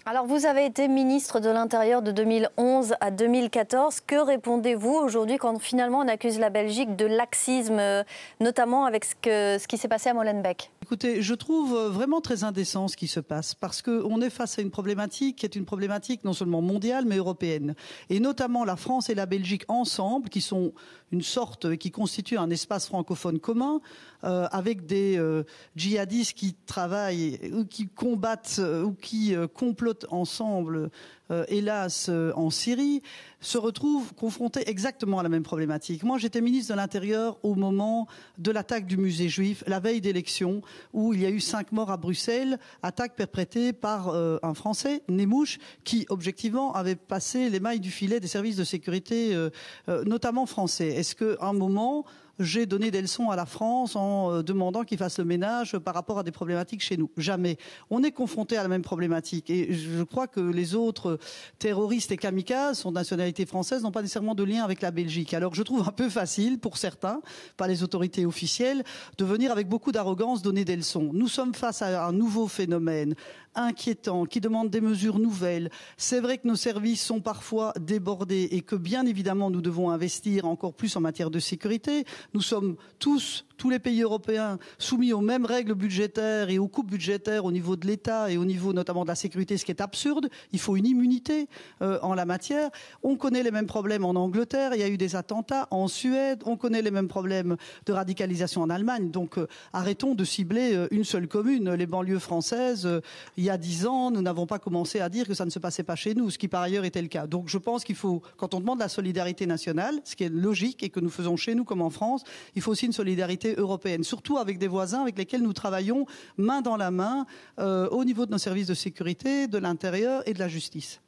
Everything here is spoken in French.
Alors, vous avez été ministre de l'Intérieur de 2011 à 2014. Que répondez-vous aujourd'hui quand finalement on accuse la Belgique de laxisme, notamment avec ce qui s'est passé à Molenbeek? Écoutez, je trouve vraiment très indécent ce qui se passe parce qu'on est face à une problématique qui est une problématique non seulement mondiale mais européenne. Et notamment la France et la Belgique ensemble, qui sont une sorte, qui constituent un espace francophone commun, avec des djihadistes qui travaillent ou qui combattent ou qui complotent ensemble, hélas, en Syrie, se retrouvent confrontés exactement à la même problématique. Moi, j'étais ministre de l'Intérieur au moment de l'attaque du musée juif, la veille d'élection, où il y a eu 5 morts à Bruxelles, attaque perpétrée par un Français, Nemouche, qui, objectivement, avait passé les mailles du filet des services de sécurité, notamment français. Est-ce qu'à un moment, j'ai donné des leçons à la France en demandant qu'ils fassent le ménage par rapport à des problématiques chez nous? Jamais. On est confronté à la même problématique. Et je crois que les autres terroristes et kamikazes sont de nationalité française, n'ont pas nécessairement de lien avec la Belgique. Alors je trouve un peu facile, pour certains, pas les autorités officielles, de venir avec beaucoup d'arrogance donner des leçons. Nous sommes face à un nouveau phénomène inquiétant, qui demande des mesures nouvelles. C'est vrai que nos services sont parfois débordés et que bien évidemment nous devons investir encore plus en matière de sécurité. Nous sommes tous les pays européens soumis aux mêmes règles budgétaires et aux coupes budgétaires au niveau de l'État et au niveau notamment de la sécurité, ce qui est absurde. Il faut une immunité en la matière. On connaît les mêmes problèmes en Angleterre, il y a eu des attentats en Suède, on connaît les mêmes problèmes de radicalisation en Allemagne. Donc arrêtons de cibler une seule commune. Les banlieues françaises, il y a 10 ans, nous n'avons pas commencé à dire que ça ne se passait pas chez nous, ce qui par ailleurs était le cas. Donc je pense qu'il faut, quand on demande la solidarité nationale, ce qui est logique et que nous faisons chez nous comme en France, il faut aussi une solidarité européenne, surtout avec des voisins avec lesquels nous travaillons main dans la main au niveau de nos services de sécurité, de l'intérieur et de la justice.